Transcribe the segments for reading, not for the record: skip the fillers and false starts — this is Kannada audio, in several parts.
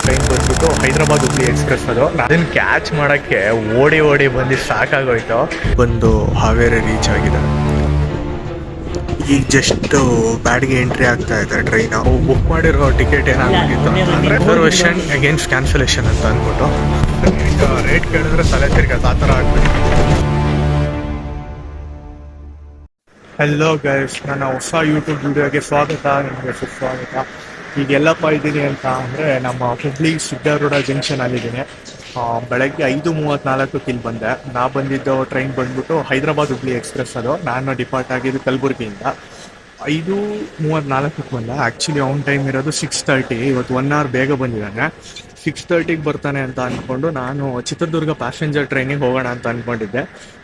ಟ್ರೈನ್ ಬಂದ್ಬಿಟ್ಟು ಹೈದರಾಬಾದ್ ಹುಬ್ಳಿ ಎಕ್ಸ್ಪ್ರೆಸ್. ಅದನ್ನ ಕ್ಯಾಚ್ ಮಾಡೋಕ್ಕೆ ಓಡಿ ಓಡಿ ಬಂದು ಸಾಕಾಗೋಯ್ತು. ಬಂದು ಹಾವೇರಿ ರೀಚ್ ಆಗಿದೆ. ಈಗ ಜಸ್ಟ್ ಬ್ಯಾಡ್ಗೆ ಎಂಟ್ರಿ ಆಗ್ತಾ ಇದೆ ಟ್ರೈನ್. ಬುಕ್ ಮಾಡಿರೋ ಟಿಕೆಟ್ ಏನಾಗಿತ್ತು ಅಂದರೆ ರಿಸರ್ವೇಷನ್ ಅಗೇನ್ಸ್ಟ್ ಕ್ಯಾನ್ಸಲೇಷನ್ ಅಂತ ಅಂದ್ಬಿಟ್ಟು ರೇಟ್ ಕೇಳಿದ್ರೆ ತಲೆ ತಿರ್ಗತ್ತೆ, ಆ ಥರ ಆಗ್ಬಿಟ್ಟು. ಹೆಲೋ ಗೈಸ್, ನನ್ನ ಹೊಸ ಯೂಟ್ಯೂಬ್ ವಿಡಿಯೋಗೆ ಸ್ವಾಗತ, ನಿಮಗೆ ಸುಸ್ವಾಗತ. ಈಗ ಎಲ್ಲಪ್ಪ ಇದ್ದೀನಿ ಅಂತ ಅಂದರೆ ನಮ್ಮ ಹುಬ್ಳಿ ಸಿದ್ದಾರೂಢ ಜಂಕ್ಷನಲ್ಲಿದ್ದೀನಿ. ಬೆಳಗ್ಗೆ 5:34 ಇಲ್ಲಿ ಬಂದೆ. ನಾ ಬಂದಿದ್ದು ಟ್ರೈನ್ ಬಂದ್ಬಿಟ್ಟು ಹೈದರಾಬಾದ್ ಹುಬ್ಳಿ ಎಕ್ಸ್ಪ್ರೆಸ್. ನಾನು ಡಿಪಾರ್ಟ್ ಆಗಿದ್ದು ಕಲಬುರಗಿಯಿಂದ. 5:34 ಬಂದ. ಆ್ಯಕ್ಚುಲಿ ಆನ್ ಟೈಮ್ ಇರೋದು 6:30. ಇವತ್ತು 1 hour ಬೇಗ ಬಂದಿದ್ದಾನೆ. 6:30 ಬರ್ತಾನೆ ಅಂತ ಅಂದ್ಕೊಂಡು ನಾನು ಚಿತ್ರದುರ್ಗ ಪ್ಯಾಸೆಂಜರ್ ಟ್ರೈನಿಗೆ ಹೋಗೋಣ ಅಂತ ಅಂದ್ಕೊಂಡಿದ್ದೆ.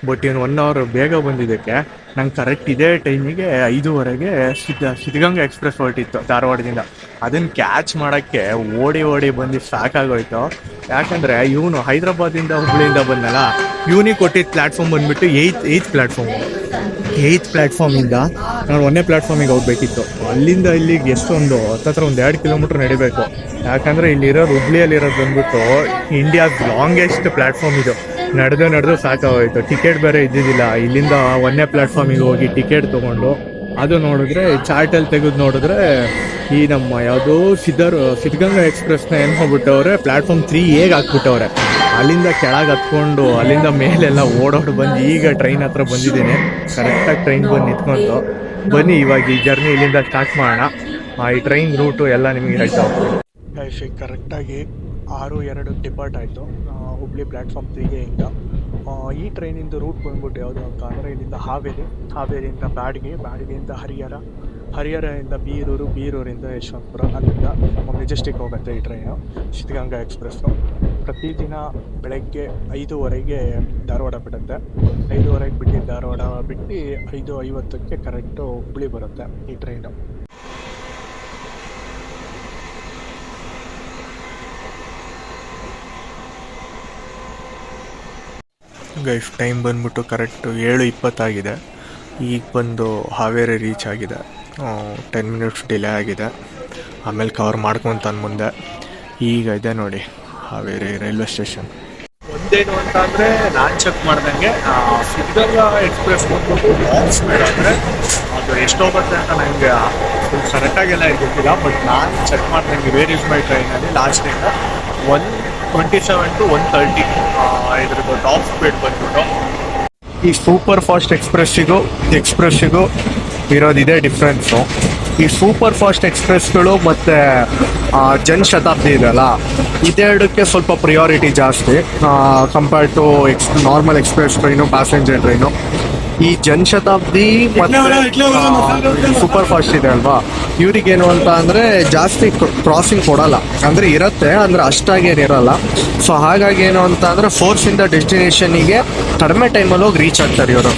ಬಟ್ ಇವನು 1 hour ಬೇಗ ಬಂದಿದ್ದಕ್ಕೆ ನಂಗೆ ಕರೆಕ್ಟ್ ಇದೇ ಟೈಮಿಗೆ 5:15ಗೆ ಸಿದ್ಧಗಂಗಾ ಎಕ್ಸ್ಪ್ರೆಸ್ ಹೊರಟಿತ್ತು ಧಾರವಾಡದಿಂದ. ಅದನ್ನು ಕ್ಯಾಚ್ ಮಾಡೋಕ್ಕೆ ಓಡಿ ಓಡಿ ಬಂದು ಸಾಕಾಗೋಯ್ತು. ಯಾಕಂದರೆ ಇವನು ಹೈದರಾಬಾದಿಂದ ಹುಬ್ಳಿಯಿಂದ ಬಂದಲ್ಲ, ಇವನಿಗೆ ಕೊಟ್ಟಿದ್ದ ಪ್ಲ್ಯಾಟ್ಫಾರ್ಮ್ ಬಂದುಬಿಟ್ಟು ಏಯ್ತ್ ಪ್ಲ್ಯಾಟ್ಫಾರ್ಮಿಂದ ನಾನು 1ನೇ ಪ್ಲ್ಯಾಟ್ಫಾರ್ಮಿಗೆ ಹೋಗ್ಬೇಕಿತ್ತು. ಅಲ್ಲಿಂದ ಇಲ್ಲಿಗೆ ಎಷ್ಟೊಂದು ಹತ್ತತ್ರ 2 ಕಿಲೋಮೀಟ್ರ್ ನಡಿಬೇಕು. ಯಾಕಂದರೆ ಇಲ್ಲಿರೋದು ಹುಬ್ಳಿಯಲ್ಲಿರೋದು ಬಂದ್ಬಿಟ್ಟು ಇಂಡಿಯಾಸ್ ಲಾಂಗೆಸ್ಟ್ ಪ್ಲ್ಯಾಟ್ಫಾರ್ಮ್ ಇದು. ನಡೆದು ಸಾಕಾಗೋಯ್ತು. ಟಿಕೆಟ್ ಬೇರೆ ಇದ್ದಿದ್ದಿಲ್ಲ. ಇಲ್ಲಿಂದ 1ನೇ ಪ್ಲ್ಯಾಟ್ಫಾರ್ಮಿಗೆ ಹೋಗಿ ಟಿಕೆಟ್ ತೊಗೊಂಡು ಅದು ನೋಡಿದ್ರೆ ಚಾರ್ಟಲ್ಲಿ ತೆಗೆದು ನೋಡಿದ್ರೆ ಈ ನಮ್ಮ ಯಾವುದೋ ಸಿದ್ಧಗಂಗಾ ಎಕ್ಸ್ಪ್ರೆಸ್ನ ಏನು ಹೋಗ್ಬಿಟ್ಟವ್ರೆ, ಪ್ಲ್ಯಾಟ್ಫಾರ್ಮ್ 3A ಹಾಕ್ಬಿಟ್ಟವ್ರೆ. ಅಲ್ಲಿಂದ ಕೆಳಗೆ ಹತ್ಕೊಂಡು ಅಲ್ಲಿಂದ ಮೇಲೆಲ್ಲ ಓಡೋಡು ಬಂದು ಈಗ ಟ್ರೈನ್ ಹತ್ರ ಬಂದಿದ್ದೀನಿ. ಕರೆಕ್ಟಾಗಿ ಟ್ರೈನ್ ಬಂದು ನಿಂತ್ಕೊಂಡು ಬನ್ನಿ ಇವಾಗ ಈ ಜರ್ನಿ ಇಲ್ಲಿಂದ ಸ್ಟಾರ್ಟ್ ಮಾಡೋಣ. ಈ ಟ್ರೈನ್ ರೂಟು ಎಲ್ಲ ನಿಮಗೆ ಹೇಳ್ತಾ ಹೋಗ್ತೀನಿ. ಲೈಫಿಗೆ ಕರೆಕ್ಟಾಗಿ 6:02 ಡಿಪಾರ್ಟ್ ಆಯಿತು ಹುಬ್ಳಿ ಪ್ಲ್ಯಾಟ್ಫಾರ್ಮ್ 3Aಯಿಂದ. ಈ ಟ್ರೈನಿಂದ ರೂಟ್ ಬಂದ್ಬಿಟ್ಟು ಯಾವುದು ಅಂತ ಅಂದರೆ ಇಲ್ಲಿಂದ ಹಾವೇರಿಯಿಂದ ಬ್ಯಾಡಗಿಯಿಂದ ಹರಿಹರದಿಂದ ಬೀರೂರಿಂದ ಯಶವಂತಪುರ, ಅಲ್ಲಿಂದ ನಮ್ಮ ಮೆಜೆಸ್ಟಿಕ್ ಹೋಗುತ್ತೆ ಈ ಟ್ರೈನು ಸಿದ್ಧಗಂಗಾ ಎಕ್ಸ್ಪ್ರೆಸ್ಸು. ಪ್ರತಿದಿನ ಬೆಳಗ್ಗೆ 5:15ಗೆ ಧಾರವಾಡ ಬಿಡುತ್ತೆ. 5:15ಗೆ ಬಿಟ್ಟು ಧಾರವಾಡ ಬಿಟ್ಟು 5:50ಕ್ಕೆ ಕರೆಕ್ಟು ಹುಬ್ಳಿ ಬರುತ್ತೆ ಈ ಟ್ರೈನು. ಗೈಸ್ ಟೈಮ್ ಬಂದ್ಬಿಟ್ಟು ಕರೆಕ್ಟು 7:20 ಆಗಿದೆ. ಈಗ ಬಂದು ಹಾವೇರಿ ರೀಚ್ ಆಗಿದೆ. 10 minutes ಡಿಲೇ ಆಗಿದೆ. ಆಮೇಲೆ ಕವರ್ ಮಾಡ್ಕೊತಾನೆ ಮುಂದೆ. ಈಗ ಇದೆ ನೋಡಿ ಹಾವೇರಿ ರೈಲ್ವೆ ಸ್ಟೇಷನ್. ಒಂದೇನು ಅಂತ ಅಂದರೆ ನಾನು ಚೆಕ್ ಮಾಡ್ದಂಗೆ ಸಿದ್ಧಗಂಗಾ ಎಕ್ಸ್ಪ್ರೆಸ್ ಬಂದ್ಬಿಟ್ಟು ಲಾಂಗ್ ಸ್ಪೀಡ್ ಅಂದರೆ ಅದು ಎಷ್ಟೋಗುತ್ತೆ ಅಂತ ನನಗೆ ಕರೆಕ್ಟಾಗೆಲ್ಲ ಗೊತ್ತಿಲ್ಲ. ಬಟ್ ನಾನು ಚೆಕ್ ಮಾಡ್ದಂಗೆ ವೇರಿಯಸ್ ಬೈ ಟ್ರೈನಲ್ಲಿ ಲಾಸ್ಟಿಂದ 1:27 to 1:30 ಇದ್ರದ್ದು ಟಾಪ್ ಸ್ಪೀಡ್ ಬಂದ್ಬಿಟ್ಟು. ಈ ಸೂಪರ್ ಫಾಸ್ಟ್ ಎಕ್ಸ್ಪ್ರೆಸ್ಸಿಗೂ ಇರೋದಿದೆ ಡಿಫ್ರೆನ್ಸು. ಈ ಸೂಪರ್ ಫಾಸ್ಟ್ ಎಕ್ಸ್ಪ್ರೆಸ್ಗಳು ಮತ್ತು ಜನಶತಾಬ್ದಿ ಇದೆಯಲ್ಲ, ಇದೆರಡಕ್ಕೆ ಸ್ವಲ್ಪ ಪ್ರಿಯಾರಿಟಿ ಜಾಸ್ತಿ compared to normal express train, passenger train. ಈ ಜನಶತಾಬ್ದಿ ಮತ್ತು ಸೂಪರ್ ಫಾಸ್ಟ್ ಇದೆ ಅಲ್ವಾ, ಇವ್ರಿಗೇನು ಅಂತ ಅಂದರೆ ಜಾಸ್ತಿ ಕ್ರಾಸಿಂಗ್ ಕೊಡಲ್ಲ. ಅಂದರೆ ಇರುತ್ತೆ, ಅಂದರೆ ಅಷ್ಟಾಗೇನಿರಲ್ಲ. ಸೊ ಹಾಗಾಗಿ ಏನು ಅಂತ ಅಂದರೆ ಫೋರ್ಸಿಂದ ಡೆಸ್ಟಿನೇಷನಿಗೆ ಕಡಿಮೆ ಟೈಮಲ್ಲಿ ಹೋಗಿ ರೀಚ್ ಆಗ್ತಾರೆ ಇವರು.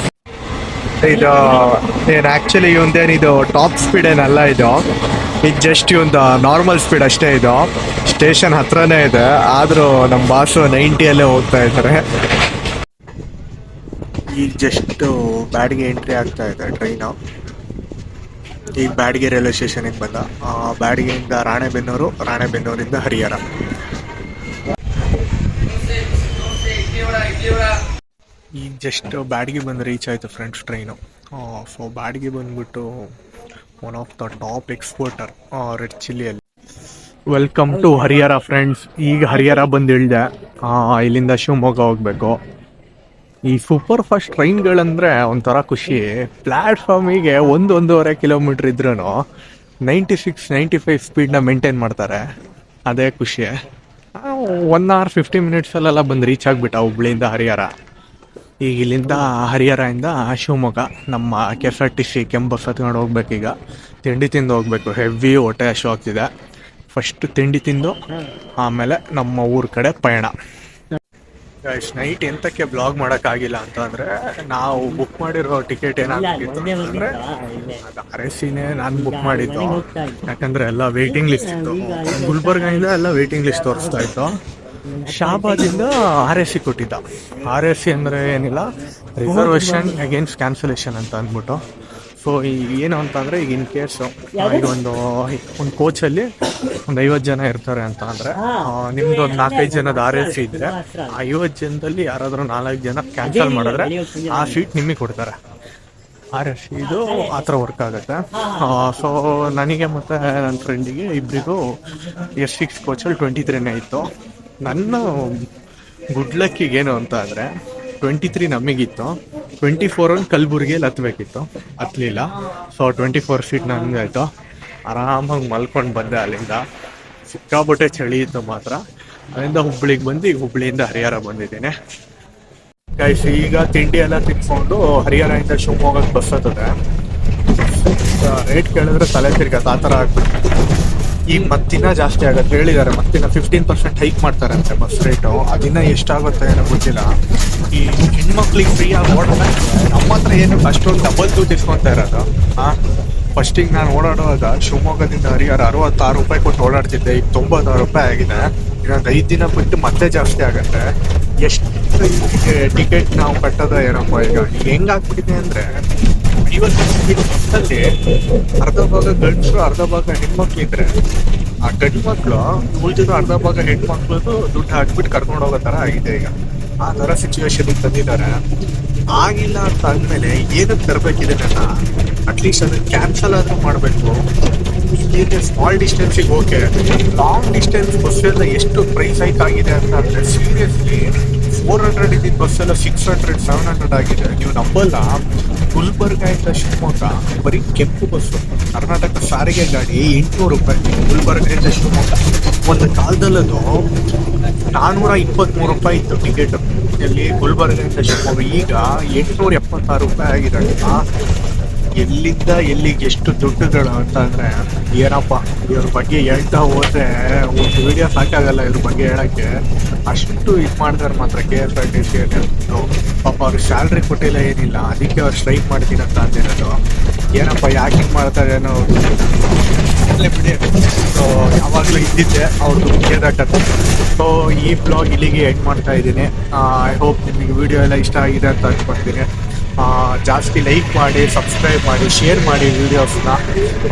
ಇದು ಏನು ಆ್ಯಕ್ಚುಲಿ ಇವಂದೇನಿದು ಟಾಪ್ ಸ್ಪೀಡ್ ಏನಲ್ಲ, ಇದು ಜಸ್ಟ್ ಇವಂದು ನಾರ್ಮಲ್ ಸ್ಪೀಡ್ ಅಷ್ಟೇ. ಇದು ಸ್ಟೇಷನ್ ಹತ್ರನೇ ಇದೆ, ಆದರೂ ನಮ್ಮ ಬಾಸು 90ಯಲ್ಲೇ ಹೋಗ್ತಾ ಇದ್ದಾರೆ. ಈಗ ಜಸ್ಟ್ ಬ್ಯಾಡ್ಗೆ ಎಂಟ್ರಿ ಆಗ್ತಾ ಇದೆ ಟ್ರೈನು. ಈಗ ಬ್ಯಾಡ್ಗೆ ರೈಲ್ವೆ ಸ್ಟೇಷನಿಗೆ ಬಂದ. ಬ್ಯಾಡ್ಗೆಯಿಂದ ರಾಣೆಬೆನ್ನೂರಿಂದ ಹರಿಹರ. ಈಗ ಜಸ್ಟ್ ಬ್ಯಾಡ್ಗೆ ಬಂದು ರೀಚ್ ಆಯಿತು ಫ್ರೆಂಡ್ಸ್ ಟ್ರೈನು. ಸೊ ಬ್ಯಾಡ್ಗೆ ಬಂದುಬಿಟ್ಟು one of the top exporter red ಚಿಲ್ಲಿಯಲ್ಲಿ. Welcome to Harihara friends. ಈಗ ಹರಿಹರ ಬಂದು ಇಳಿದೆ. ಇಲ್ಲಿಂದ ಶಿವಮೊಗ್ಗ ಹೋಗಬೇಕು. ಈ ಸೂಪರ್ ಫಾಸ್ಟ್ ಟ್ರೈನ್ಗಳಂದರೆ ಒಂಥರ ಖುಷಿ. ಪ್ಲ್ಯಾಟ್ಫಾರ್ಮಿಗೆ 1-1.5 ಕಿಲೋಮೀಟ್ರ್ ಇದ್ರೂ 96-95 ಸ್ಪೀಡ್ನ ಮೇಂಟೈನ್ ಮಾಡ್ತಾರೆ. ಅದೇ ಖುಷಿ. 1 hour 50 minutesಲ್ಲೆಲ್ಲ ಬಂದು ರೀಚ್ ಆಗಿಬಿಟ್ಟ ಹುಬ್ಳಿಯಿಂದ ಹರಿಹರ. ಈಗ ಇಲ್ಲಿಂದ ಹರಿಹರದಿಂದ ಶಿವಮೊಗ್ಗ ನಮ್ಮ KSRTC ಕೆಂಪು ಬಸ್ ಹತ್ಕೊಂಡು ಹೋಗ್ಬೇಕೀಗ. ತಿಂಡಿ ತಿಂದು ಹೋಗ್ಬೇಕು. ಹೆವಿ ಹೊಟ್ಟೆ ಹಶು ಆಗ್ತಿದೆ. ಫಸ್ಟ್ ತಿಂಡಿ ತಿಂದು ಆಮೇಲೆ ನಮ್ಮ ಊರ ಕಡೆ ಪಯಣ. ನೈಟ್ ಎಂತಕ್ಕೆ ಬ್ಲಾಗ್ ಮಾಡೋಕ್ಕಾಗಿಲ್ಲ ಅಂತ ಅಂದರೆ ನಾವು ಬುಕ್ ಮಾಡಿರೋ ಟಿಕೆಟ್ ಏನಾಗಿತ್ತು ಅಂದರೆ ಅದು RSCನೇ ನಾನು ಬುಕ್ ಮಾಡಿದ್ದು. ಯಾಕಂದರೆ ಎಲ್ಲ ವೇಟಿಂಗ್ ಲಿಸ್ಟ್ ಇತ್ತು. ಗುಲ್ಬರ್ಗಿಂದ ಎಲ್ಲ ವೇಟಿಂಗ್ ಲಿಸ್ಟ್ ತೋರಿಸ್ತಾ ಇತ್ತು. ಶಾಬಾದಿಂದ RSC ಕೊಟ್ಟಿದ್ದ. RSC ಅಂದರೆ ಏನಿಲ್ಲ, ರಿಸರ್ವೇಷನ್ ಅಗೇನ್ಸ್ಟ್ ಕ್ಯಾನ್ಸಲೇಷನ್ ಅಂತ ಅಂದ್ಬಿಟ್ಟು. ಸೊ ಏನು ಅಂತಂದರೆ ಈಗ ಇನ್ ಕೇಸು ಈಗ ಒಂದು ಕೋಚಲ್ಲಿ ಒಂದು 50 ಜನ ಇರ್ತಾರೆ ಅಂತ ಅಂದರೆ ನಿಮ್ದು ಒಂದು 4-5 ಜನದ RS ಇದ್ದರೆ 50 ಜನದಲ್ಲಿ ಯಾರಾದರೂ 4 ಜನ ಕ್ಯಾನ್ಸಲ್ ಮಾಡಿದ್ರೆ ಆ ಸೀಟ್ ನಿಮಗೆ ಕೊಡ್ತಾರೆ. RS ಇದು ಆ ಥರ ವರ್ಕ್ ಆಗುತ್ತೆ. ಸೊ ನನಗೆ ಮತ್ತು ನನ್ನ ಫ್ರೆಂಡಿಗೆ ಇಬ್ಬರಿಗೂ S6 ಕೋಚಲ್ಲಿ 23 ಇತ್ತು. ನನ್ನ ಗುಡ್ ಲಕ್ಕಿಗೆ ಏನು ಅಂತ ಅಂದರೆ 23 ನಮಗಿತ್ತು, 24 ಕಲಬುರ್ಗಿಯಲ್ಲಿ ಹತ್ತಬೇಕಿತ್ತು, ಹತ್ತಲಿಲ್ಲ. ಸೊ 24 ಸೀಟ್ ನನಗೆ ಆಯಿತು. ಆರಾಮಾಗಿ ಮಲ್ಕೊಂಡು ಬಂದೆ. ಅಲ್ಲಿಂದ ಸಿಕ್ಕಾಬಟ್ಟೆ ಚಳಿ ಇತ್ತು ಮಾತ್ರ. ಅಲ್ಲಿಂದ ಹುಬ್ಳಿಗೆ ಬಂದು ಈಗ ಹುಬ್ಳಿಯಿಂದ ಹರಿಹರ ಬಂದಿದ್ದೀನಿ ಗೈಸ್. ಈಗ ತಿಂಡಿ ಎಲ್ಲ ತಿನ್ಕೊಂಡು ಹರಿಹರದಿಂದ ಶಿವಮೊಗ್ಗಕ್ಕೆ ಬಸ್ ಹತ್ತದೆ. ರೇಟ್ ಕೇಳಿದ್ರೆ ತಲೆ ತಿರ್ಗತ್ತೆ ಆ ಥರ ಆಗ್ಬಿಟ್ಟು. ಈಗ ಮತ್ತಿನ್ನ ಜಾಸ್ತಿ ಆಗುತ್ತೆ ಹೇಳಿದ್ದಾರೆ. ಮತ್ತಿನ್ನ 15% ಹೈಕ್ ಮಾಡ್ತಾರೆ ಅಂತೆ ಬಸ್ ರೇಟು. ಅದಿನ್ನ ಎಷ್ಟಾಗುತ್ತೆ ಏನೋ ಗೊತ್ತಿಲ್ಲ. ಈ ಹೆಣ್ಮಕ್ಳಿಗೆ ಫ್ರೀಯಾಗಿ ಓಡೋಣ ನಮ್ಮ ಹತ್ರ ಏನು ಅಷ್ಟೊಂದು ಡಬಲ್ ದುಡ್ಡು ಇಸ್ಕೊತಾ ಇರೋದು. ಫಸ್ಟಿಗೆ ನಾನು ಓಡಾಡುವಾಗ ಶಿವಮೊಗ್ಗದಿಂದ ಹರಿಹರ 66 ರೂಪಾಯಿ ಕೊಟ್ಟು ಓಡಾಡ್ತಿದ್ದೆ. ಈಗ 96 ರೂಪಾಯಿ ಆಗಿದೆ. ಇನ್ನೊಂದು 5 ದಿನ ಬಿಟ್ಟು ಮತ್ತೆ ಜಾಸ್ತಿ ಆಗುತ್ತೆ. ಎಷ್ಟು ಟಿಕೆಟ್ ನಾವು ಕಟ್ಟೋದ ಏನಪ್ಪ. ಈಗ ಹೆಂಗಾಗ್ಬಿಟ್ಟಿದೆ ಅಂದರೆ ಬಸ್ಸಲ್ಲಿ ಅರ್ಧ ಭಾಗ ಗಂಡಸರು ಅರ್ಧ ಭಾಗ ಹೆಣ್ಮಕ್ಳು ಇದ್ರೆ ಆ ಗಂಡು ಮಕ್ಕಳು ಉಳಿದಿರೋ ಅರ್ಧ ಭಾಗ ಹೆಣ್ಮಕ್ಳದು ದುಡ್ಡು ಹಾಕ್ಬಿಟ್ಟು ಕರ್ಕೊಂಡು ಹೋಗೋ ಥರ ಆಗಿದೆ. ಈಗ ಆ ಥರ ಸಿಚುವೇಶನ್ಗೆ ತಂದಿದ್ದಾರೆ. ಆಗಿಲ್ಲ ಅಂತ ಅಂದಮೇಲೆ ಏನಕ್ಕೆ ತರಬೇಕಿದೆ ನನ್ನ ಅಟ್ಲೀಸ್ಟ್ ಅದನ್ನು ಕ್ಯಾನ್ಸಲ್ ಆದರೂ ಮಾಡಬೇಕು. ಈಗ ಸ್ಮಾಲ್ ಡಿಸ್ಟೆನ್ಸಿಗೆ ಓಕೆ, ಲಾಂಗ್ ಡಿಸ್ಟೆನ್ಸ್ ಬಸ್ ಎಲ್ಲ ಎಷ್ಟು ಪ್ರೈಸ್ ಹೈಕ್ ಆಗಿದೆ ಅಂತ ಅಂದರೆ ಸೀರಿಯಸ್ಲಿ 400 ಇದ್ದಿದ್ದ ಬಸ್ ಎಲ್ಲ 600 700 ಆಗಿದೆ. ನೀವು ನಂಬಲ್ಲ. ಗುಲ್ಬರ್ಗದಿಂದ ಶಿವಮೊಗ್ಗ ಬರೀ ಕೆಂಪು ಬಸ್ಸು, ಕರ್ನಾಟಕ ಸಾರಿಗೆ ಗಾಡಿ 800 ರೂಪಾಯಿ. ಗುಲ್ಬರ್ಗದಿಂದ ಶಿವಮೊಗ್ಗ ಒಂದು ಕಾಲದಲ್ಲದು 423 ರೂಪಾಯಿ ಇತ್ತು ಟಿಕೆಟ್. ಇಲ್ಲಿ ಗುಲ್ಬರ್ಗದಿಂದ ಶಿವಮೊಗ್ಗ ಈಗ 876 ರೂಪಾಯಿ ಆಗಿದೆ. ಎಲ್ಲಿಂದ ಎಲ್ಲಿಗೆ ಎಷ್ಟು ದುಡ್ಡುಗಳು ಅಂತ ಅಂದರೆ ಏನಪ್ಪ. ಇವ್ರ ಬಗ್ಗೆ ಹೇಳ್ತಾ ಹೋದ್ರೆ ಒಂದು ವಿಡಿಯೋ ಸಾಕಾಗಲ್ಲ ಇವ್ರ ಬಗ್ಗೆ ಹೇಳೋಕ್ಕೆ. ಅಷ್ಟು ಇದು ಮಾಡಿದ್ರೆ ಮಾತ್ರ KSRTC ಪಾಪ ಅವ್ರಿಗೆ ಸ್ಯಾಲ್ರಿ ಕೊಟ್ಟಿಲ್ಲ ಏನಿಲ್ಲ. ಅದಕ್ಕೆ ಅವ್ರು ಸ್ಟ್ರೈಕ್ ಮಾಡ್ತೀನಿ ಅಂತ ಅಂದಿರೋದು. ಏನಪ್ಪ ಯಾಕೆ ಹಿಂಗೆ ಮಾಡ್ತಾರೆ ಅನ್ನೋ ಬಿಡಿ. ಸೊ ಯಾವಾಗಲೂ ಇದ್ದಿದ್ದೆ ಅವ್ರದ್ದು ಮುಖ್ಯದಾಗತ್ತೆ. ಸೊ ಈ ಬ್ಲಾಗ್ ಇಲ್ಲಿಗೆ ಎಂಡ್ ಮಾಡ್ತಾ ಇದ್ದೀನಿ. ಐ ಹೋಪ್ ನಿಮಗೆ ವಿಡಿಯೋ ಎಲ್ಲ ಇಷ್ಟ ಆಗಿದೆ ಅಂತ ಅಂದ್ಕೊಳ್ತೀನಿ. ಜಾಸ್ತಿ ಲೈಕ್ ಮಾಡಿ, ಸಬ್ಸ್ಕ್ರೈಬ್ ಮಾಡಿ, ಶೇರ್ ಮಾಡಿ ವೀಡಿಯೋಸ್ನ.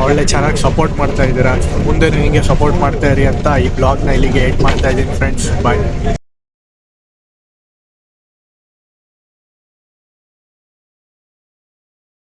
ಒಳ್ಳೆ ಚೆನ್ನಾಗಿ ಸಪೋರ್ಟ್ ಮಾಡ್ತಾ ಇದ್ದೀರಾ. ಮುಂದೆ ನಿಮಗೆ ಸಪೋರ್ಟ್ ಮಾಡ್ತಾ ಇರಿ ಅಂತ ಈ ಬ್ಲಾಗ್ನ ಇಲ್ಲಿಗೆ ಎಂಡ್ ಮಾಡ್ತಾ ಇದ್ದೀನಿ ಫ್ರೆಂಡ್ಸ್. ಬಾಯ್.